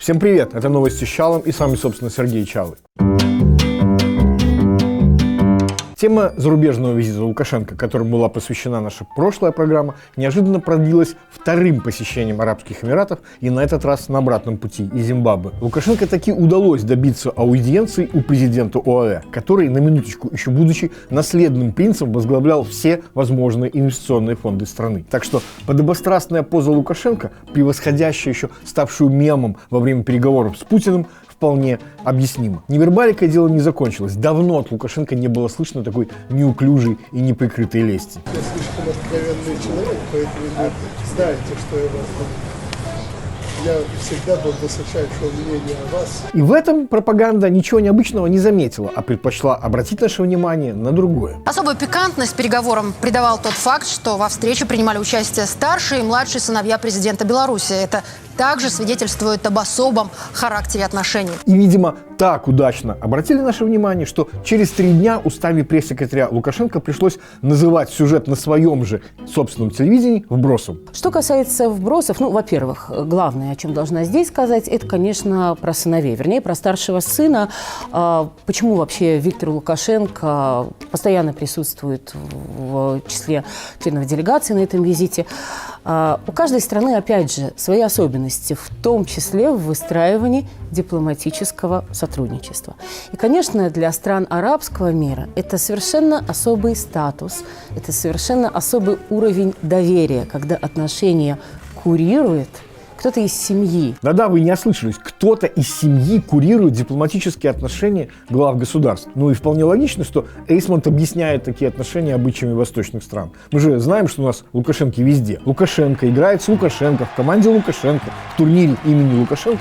Всем привет, это новости с Чалом и с вами, собственно, Сергей Чалый. Тема зарубежного визита Лукашенко, которому была посвящена наша прошлая программа, неожиданно продлилась вторым посещением Арабских Эмиратов и на этот раз на обратном пути из Зимбабве. Лукашенко таки удалось добиться аудиенции у президента ОАЭ, который, на минуточку, еще будучи наследным принцем, возглавлял все возможные инвестиционные фонды страны. Так что подобострастная поза Лукашенко, превосходящая еще ставшую мемом во время переговоров с Путиным, вполне объяснимо. Невербаликой дело не закончилось. Давно от Лукашенко не было слышно такой неуклюжей и неприкрытой лести. Я слишком откровенный человек, поэтому вы знаете, что я вас люблю. Я всегда был высочайшего мнения о вас. И в этом пропаганда ничего необычного не заметила, а предпочла обратить наше внимание на другое. Особую пикантность переговорам придавал тот факт, что во встрече принимали участие старшие и младшие сыновья президента Беларуси. Это также свидетельствует об особом характере отношений. И, видимо, так удачно обратили наше внимание, что через 3 дня устами пресс-секретаря Лукашенко пришлось называть сюжет на своем же собственном телевидении вбросом. Что касается вбросов, во-первых, главное, о чем должна здесь сказать, это, конечно, про сыновей, вернее, про старшего сына. Почему вообще Виктор Лукашенко постоянно присутствует в числе членов делегации на этом визите? У каждой страны, опять же, свои особенности, в том числе в выстраивании дипломатического сотрудничества. И, конечно, для стран арабского мира это совершенно особый статус, это совершенно особый уровень доверия, когда отношения курирует кто-то из семьи. Да-да, вы не ослышались. Кто-то из семьи курирует дипломатические отношения глав государств. Ну и вполне логично, что Эйсмонт объясняет такие отношения обычаями восточных стран. Мы же знаем, что у нас Лукашенко везде. Лукашенко играет с Лукашенко в команде Лукашенко, в турнире имени Лукашенко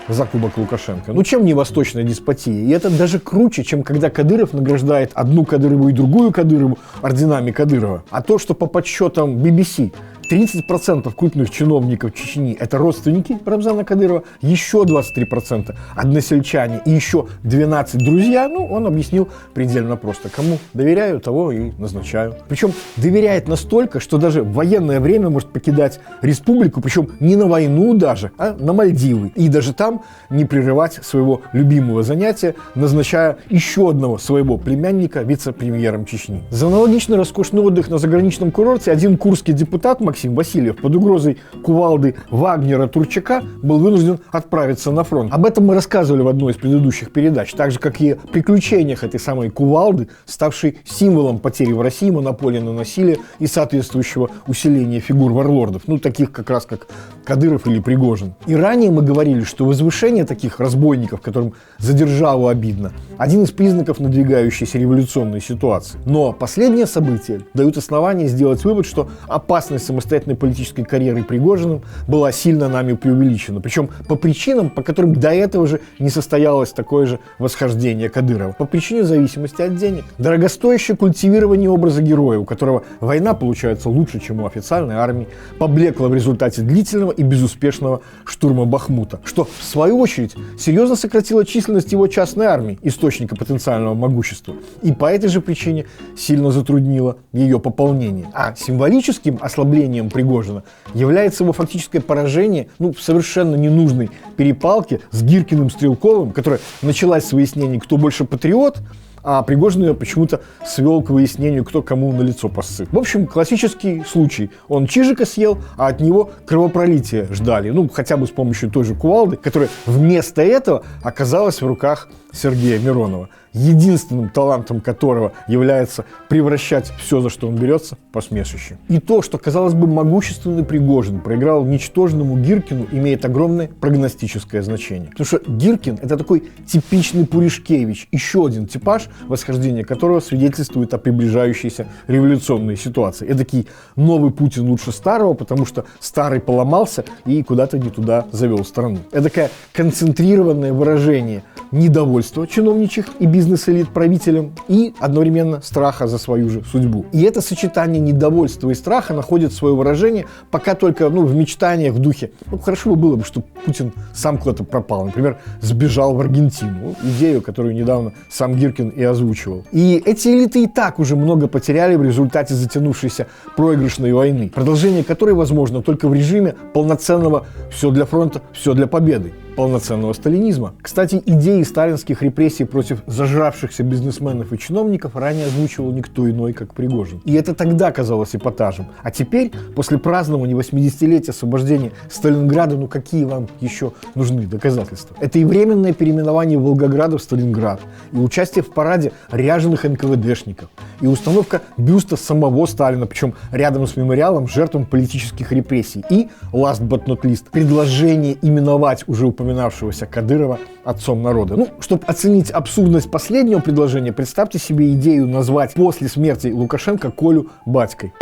за кубок Лукашенко. Ну чем не восточная деспотия? И это даже круче, чем когда Кадыров награждает одну Кадырову и другую Кадырову орденами Кадырова. А то, что по подсчетам BBC 30% крупных чиновников Чечни – это родственники Рамзана Кадырова, еще 23% – односельчане и еще 12 друзья, он объяснил предельно просто. Кому доверяю, того и назначаю. Причем доверяет настолько, что даже в военное время может покидать республику, причем не на войну даже, а на Мальдивы. И даже там не прерывать своего любимого занятия, назначая еще одного своего племянника вице-премьером Чечни. За аналогичный роскошный отдых на заграничном курорте один курский депутат Максим Васильев под угрозой кувалды Вагнера Турчака был вынужден отправиться на фронт. Об этом мы рассказывали в одной из предыдущих передач, так же, как и о приключениях этой самой кувалды, ставшей символом потери в России монополии на насилие и соответствующего усиления фигур варлордов, таких как раз как Кадыров или Пригожин. И ранее мы говорили, что возвышение таких разбойников, которым за державу обидно, один из признаков надвигающейся революционной ситуации. Но последние события дают основание сделать вывод, что опасность самостоятельной политической карьеры Пригожиным была сильно нами преувеличена. Причем по причинам, по которым до этого же не состоялось такое же восхождение Кадырова. По причине зависимости от денег. Дорогостоящее культивирование образа героя, у которого война получается лучше, чем у официальной армии, поблекло в результате длительного и безуспешного штурма Бахмута, что, в свою очередь, серьезно сократило численность его частной армии, источника потенциального могущества, и по этой же причине сильно затруднило ее пополнение. А символическим ослаблением Пригожина является его фактическое поражение в совершенно ненужной перепалке с Гиркиным-Стрелковым, которая началась с выяснений, кто больше патриот, а Пригожин ее почему-то свел к выяснению, кто кому на лицо поссыт. В общем, классический случай. Он Чижика съел, а от него кровопролитие ждали. Хотя бы с помощью той же кувалды, которая вместо этого оказалась в руках Сергея Миронова, единственным талантом которого является превращать все, за что он берется, в посмешище. И то, что, казалось бы, могущественный Пригожин проиграл ничтожному Гиркину, имеет огромное прогностическое значение. Потому что Гиркин – это такой типичный Пуришкевич, еще один типаж, восхождение которого свидетельствует о приближающейся революционной ситуации. Эдакий новый Путин лучше старого, потому что старый поломался и куда-то не туда завел страну. Эдакое концентрированное выражение недовольства чиновничьих и бизнес-элит правителем и одновременно страха за свою же судьбу. И это сочетание недовольства и страха находит свое выражение пока только в мечтаниях в духе хорошо бы было бы, чтобы Путин сам куда-то пропал. Например, сбежал в Аргентину. Идею, которую недавно сам Гиркин и озвучивал. И эти элиты и так уже много потеряли в результате затянувшейся проигрышной войны, продолжение которой возможно только в режиме полноценного «все для фронта, все для победы». полноценного сталинизма. Кстати, идеи сталинских репрессий против зажравшихся бизнесменов и чиновников ранее озвучивал никто иной, как Пригожин. И это тогда казалось эпатажем. А теперь, после празднования 80-летия освобождения Сталинграда, ну какие вам еще нужны доказательства? Это и временное переименование Волгограда в Сталинград, и участие в параде ряженых НКВДшников, и установка бюста самого Сталина, причем рядом с мемориалом жертвам политических репрессий. И, last but not least, предложение именовать уже упоминавшегося Кадырова отцом народа. Ну, чтобы оценить абсурдность последнего предложения, представьте себе идею назвать после смерти Лукашенко Колю батькой.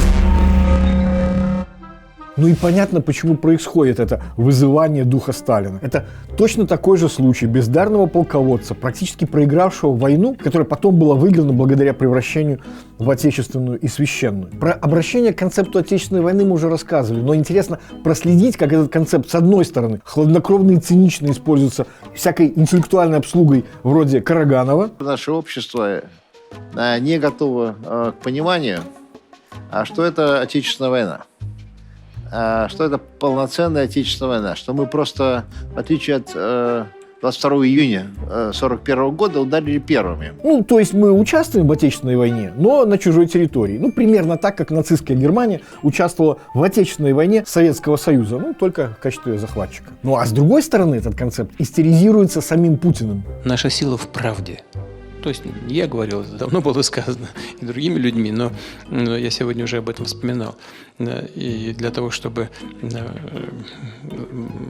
Ну и понятно, почему происходит это вызывание духа Сталина. Это точно такой же случай бездарного полководца, практически проигравшего войну, которая потом была выиграна благодаря превращению в отечественную и священную. Про обращение к концепту Отечественной войны мы уже рассказывали, но интересно проследить, как этот концепт, с одной стороны, хладнокровно и цинично используется всякой интеллектуальной обслугой вроде Караганова. Наше общество не готово к пониманию, что это Отечественная война. Что это полноценная Отечественная война, что мы просто, в отличие от 22 июня 1941 года, ударили первыми. Ну, то есть мы участвуем в Отечественной войне, но на чужой территории. Ну, примерно так, как нацистская Германия участвовала в Отечественной войне Советского Союза, ну, только в качестве захватчика. Ну, а с другой стороны, этот концепт истеризируется самим Путиным. Наша сила в правде. То есть я говорил, это давно было сказано и другими людьми, но я сегодня уже об этом вспоминал. И для того, чтобы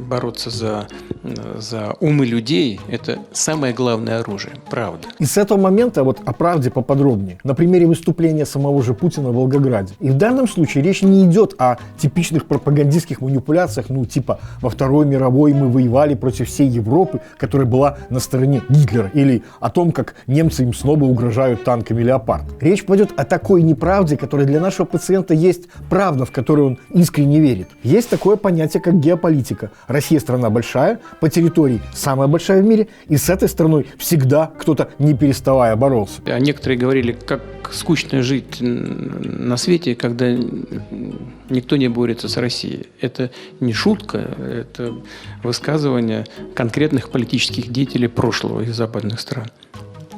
бороться за умы людей, это самое главное оружие – правда. И с этого момента вот о правде поподробнее. На примере выступления самого же Путина в Волгограде. И в данном случае речь не идет о типичных пропагандистских манипуляциях, ну типа во Второй мировой мы воевали против всей Европы, которая была на стороне Гитлера, или о том, как немцы им снова угрожают танками «Леопард». Речь пойдет о такой неправде, которая для нашего пациента есть правда, в которую он искренне верит. Есть такое понятие, как геополитика. Россия страна большая, по территории самая большая в мире, и с этой страной всегда кто-то не переставая боролся. А некоторые говорили, как скучно жить на свете, когда никто не борется с Россией. Это не шутка, это высказывание конкретных политических деятелей прошлого из западных стран.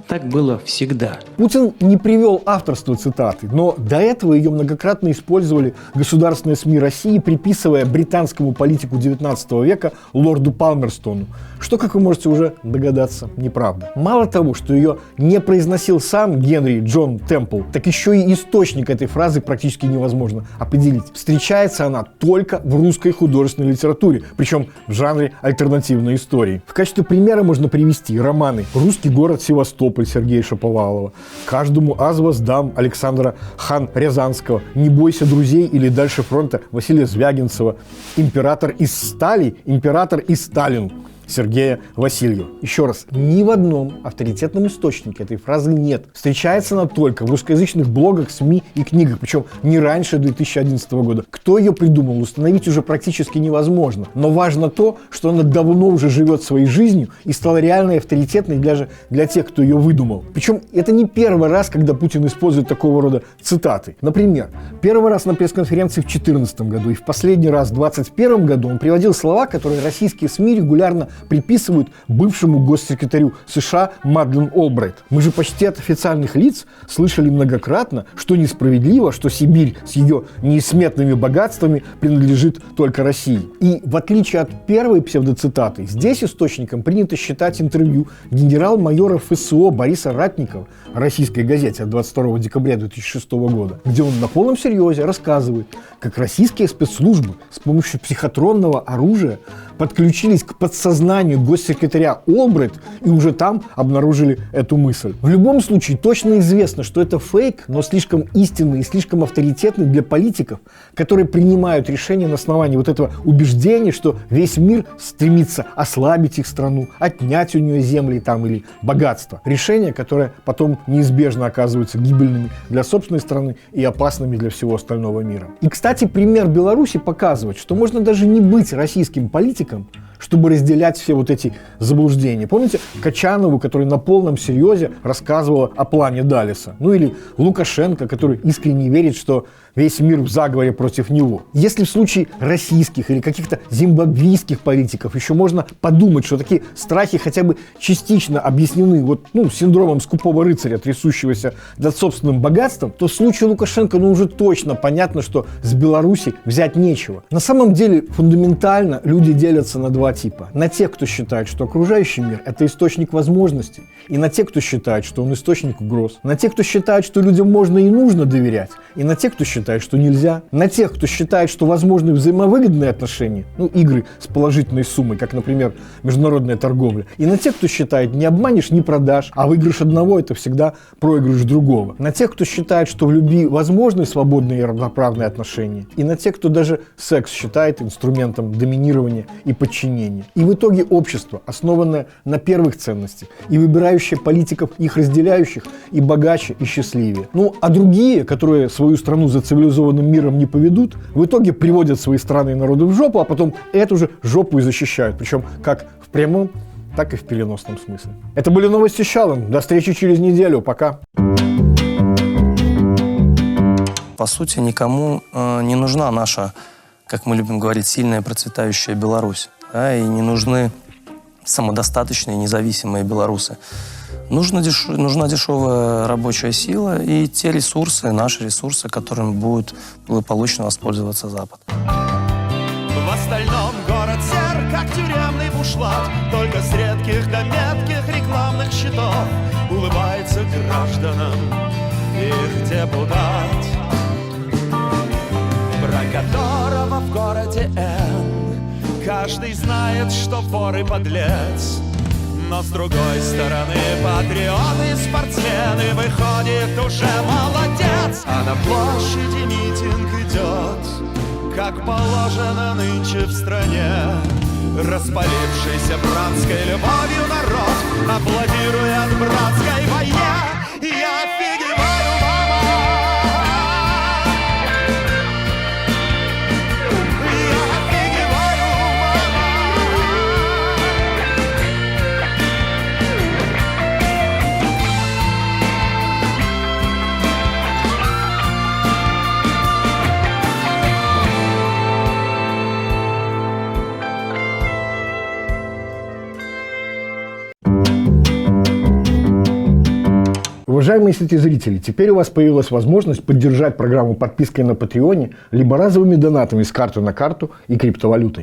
Так было всегда. Путин не привел авторство цитаты, но до этого ее многократно использовали государственные СМИ России, приписывая британскому политику XIX века лорду Палмерстону, что, как вы можете уже догадаться, неправда. Мало того, что ее не произносил сам Генри Джон Темпл, так еще и источник этой фразы практически невозможно определить. Встречается она только в русской художественной литературе, причем в жанре альтернативной истории. В качестве примера можно привести романы «Русский город Севастополь» Сергея Шаповалова, «Каждому аз воздам» Александра Хан-Рязанского, «Не бойся друзей» или «Дальше фронта» Василия Звягинцева, «Император из стали», «Император и Сталин» Сергея Васильева. Еще раз, ни в одном авторитетном источнике этой фразы нет. Встречается она только в русскоязычных блогах, СМИ и книгах, причем не раньше 2011 года. Кто ее придумал, установить уже практически невозможно. Но важно то, что она давно уже живет своей жизнью и стала реальной авторитетной даже для тех, кто ее выдумал. Причем это не первый раз, когда Путин использует такого рода цитаты. Например, первый раз на пресс-конференции в 2014 году и в последний раз в 2021 году он приводил слова, которые российские СМИ регулярно приписывают бывшему госсекретарю США Мадлен Олбрайт. Мы же почти от официальных лиц слышали многократно, что несправедливо, что Сибирь с ее несметными богатствами принадлежит только России. И в отличие от первой псевдоцитаты, здесь источником принято считать интервью генерал-майора ФСО Бориса Ратникова российской газете от 22 декабря 2006 года, где он на полном серьезе рассказывает, как российские спецслужбы с помощью психотронного оружия подключились к подсознанию госсекретаря Олбрайт и уже там обнаружили эту мысль. В любом случае точно известно, что это фейк, но слишком истинный и слишком авторитетный для политиков, которые принимают решения на основании вот этого убеждения, что весь мир стремится ослабить их страну, отнять у нее земли там или богатство. Решения, которые потом неизбежно оказываются гибельными для собственной страны и опасными для всего остального мира. И, кстати, пример Беларуси показывает, что можно даже не быть российским политиком, чтобы разделять все вот эти заблуждения. Помните Качанову, который на полном серьезе рассказывала о плане Даллеса? Ну или Лукашенко, который искренне верит, что весь мир в заговоре против него. Если в случае российских или каких-то зимбабвийских политиков еще можно подумать, что такие страхи хотя бы частично объяснены синдромом скупого рыцаря, трясущегося над собственным богатством, то в случае Лукашенко уже точно понятно, что с Беларуси взять нечего. На самом деле фундаментально люди делятся на два типа. На тех, кто считает, что окружающий мир – это источник возможностей, и на тех, кто считает, что он источник угроз. На тех, кто считает, что людям можно и нужно доверять, и на тех, кто считает, что нельзя. На тех, кто считает, что возможны взаимовыгодные отношения, игры с положительной суммой, как, например, международная торговля. И на тех, кто считает, не обманешь, не продашь, а выигрыш одного – это всегда проигрыш другого. На тех, кто считает, что в любви возможны свободные и равноправные отношения. И на тех, кто даже секс считает инструментом доминирования и подчинения. И в итоге общество, основанное на первых ценностях, и выбирающее политиков, их разделяющих, и богаче, и счастливее. А другие, которые свою страну за цивилизованным миром не поведут, в итоге приводят свои страны и народы в жопу, а потом эту же жопу и защищают. Причем как в прямом, так и в переносном смысле. Это были новости Щалом. До встречи через неделю. Пока. По сути, никому не нужна наша, как мы любим говорить, сильная процветающая Беларусь. Да, и не нужны самодостаточные независимые белорусы. Нужна дешевая рабочая сила и те ресурсы, наши ресурсы, которыми будет благополучно воспользоваться Запад. В остальном город сер, как тюремный бушлат, только с редких до метких рекламных щитов улыбается гражданам их депутат, про которого в городе Н каждый знает, что вор и подлец. Но с другой стороны патриоты, спортсмены, выходит уже молодец. А на площади митинг идет, как положено нынче в стране. Распалившийся братской любовью народ аплодирует братской войне. Я офигеваю, мама! Я офигеваю, мама! Уважаемые зрители, теперь у вас появилась возможность поддержать программу подпиской на Патреоне либо разовыми донатами с карты на карту и криптовалютой.